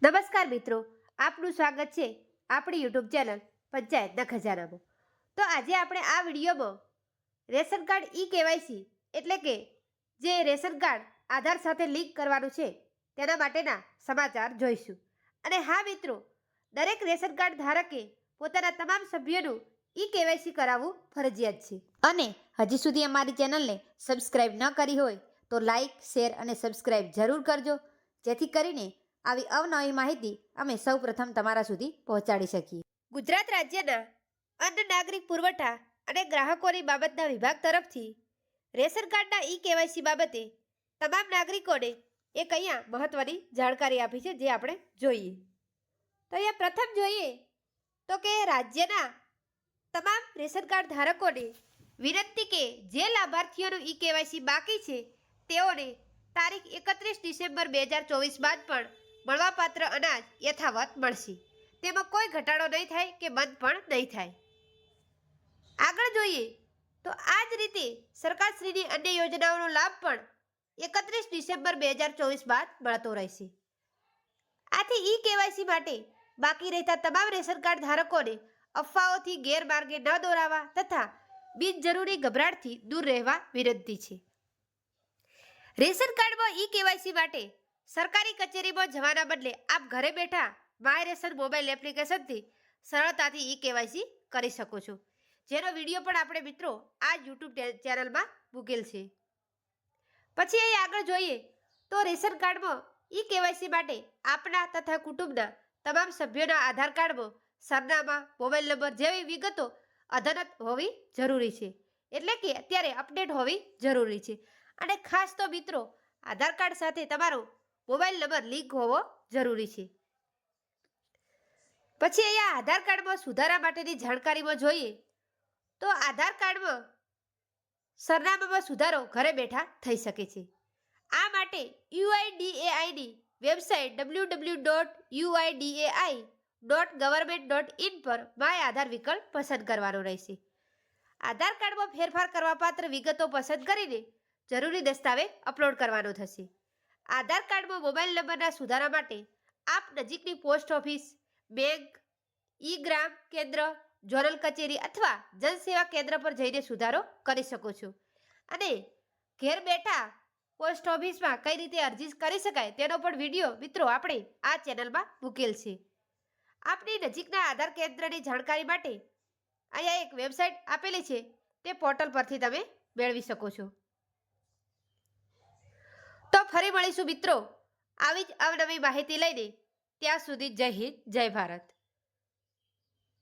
નમસ્કાર મિત્રો, આપનું સ્વાગત છે આપણી યુટ્યુબ ચેનલ પંચાયતના ખજાનામાં। તો આજે આપણે આ વિડીયોમાં રેશન કાર્ડ ઈ કેવાયસી એટલે કે જે રેશન કાર્ડ આધાર સાથે લિંક કરવાનું છે તેના માટેના સમાચાર જોઈશું। અને હા મિત્રો, દરેક રેશન કાર્ડ ધારકે પોતાના તમામ સભ્યોનું ઈ કેવાયસી કરાવવું ફરજિયાત છે। અને હજી સુધી અમારી ચેનલને સબસ્ક્રાઇબ ન કરી હોય તો લાઇક, શેર અને સબસ્ક્રાઇબ જરૂર કરજો, જેથી કરીને આવી અવનવી માહિતી અમે સૌપ્રથમ તમારા સુધી પહોંચાડી શકીએ। ગુજરાત રાજ્યના અન્ન નાગરિક પુરવઠા અને ગ્રાહકોની બાબતના વિભાગ તરફથી રેશન કાર્ડના ઈ કેવાયસી બાબતે તમામ નાગરિકોને એક અહીંયા મહત્વની જાણકારી આપી છે, જે આપણે જોઈએ। તો અહીંયા પ્રથમ જોઈએ તો કે રાજ્યના તમામ રેશન કાર્ડ ધારકોને વિનંતી કે જે લાભાર્થીઓનું ઈ કેવાયસી બાકી છે તેઓને તારીખ 31 ડિસેમ્બર 2024 બાદ પણ મળવાપાત્ર અનાજ યથાવત મળશે। તેમાં કોઈ ઘટાડો નહીં થાય કે બંધ પણ નહીં થાય। આગળ જોઈએ તો આ જ રીતે સરકારશ્રીની અન્ય યોજનાઓનો લાભ પણ 31 ડિસેમ્બર 2024 બાદ મળતો રહેશે। આથી ઈ કેવાયસી માટે બાકી રહેતા તમામ રેશન કાર્ડ ધારકોને અફવાઓથી ગેરમાર્ગે ન દોરાવા તથા બિનજરૂરી ગભરાટથી દૂર રહેવા વિનંતી છે। રેશન કાર્ડમાં ઈ કેવાયસી માટે સરકારી કચેરીમાં જવાના બદલે આપ ઘરે બેઠા માય રેશન મોબાઈલ એપ્લિકેશનથી સરળતાથી ઈ કેવાયસી કરી શકો છો, જેનો વિડીયો પણ આપણે મિત્રો આ યુટ્યુબ ચેનલમાં મૂકેલ છે। પછી અહીં આગળ જોઈએ તો રેશન કાર્ડમાં ઈ કેવાયસી માટે આપના તથા કુટુંબના તમામ સભ્યોના આધાર કાર્ડમાં સરનામા, મોબાઈલ નંબર જેવી વિગતો અદ્યતન હોવી જરૂરી છે, એટલે કે અત્યારે અપડેટ હોવી જરૂરી છે। અને ખાસ તો મિત્રો આધાર કાર્ડ સાથે તમારો મોબાઈલ નંબર લિંક હોવો જરૂરી છે। પછી અહીંયા આધાર કાર્ડમાં સુધારા માટેની જાણકારીમાં જોઈએ તો આધાર કાર્ડમાં સરનામામાં સુધારો ઘરે બેઠા થઈ શકે છે। આ માટે UIDAIની વેબસાઇટ www.uidai.government.in પર માય આધાર વિકલ્પ પસંદ કરવાનો રહેશે। આધાર કાર્ડમાં ફેરફાર કરવા પાત્ર વિગતો પસંદ કરીને જરૂરી દસ્તાવેજ અપલોડ કરવાનો થશે। આધાર કાર્ડમાં મોબાઈલ નંબરના સુધારા માટે આપ નજીકની પોસ્ટ ઓફિસ, બેંક, ઈ ગ્રામ કેન્દ્ર, ઝોનલ કચેરી અથવા જનસેવા કેન્દ્ર પર જઈને સુધારો કરી શકો છો। અને ઘેર બેઠા પોસ્ટ ઓફિસમાં કઈ રીતે અરજી કરી શકાય તેનો પણ વિડીયો મિત્રો આપણે આ ચેનલમાં મૂકેલ છે। આપની નજીકના આધાર કેન્દ્રની જાણકારી માટે અહીંયા એક વેબસાઇટ આપેલી છે, તે પોર્ટલ પરથી તમે મેળવી શકો છો। તો ફરી મળીશું મિત્રો આવી જ અવનવી માહિતી લઈને। ત્યાં સુધી જય હિન્દ, જય ભારત।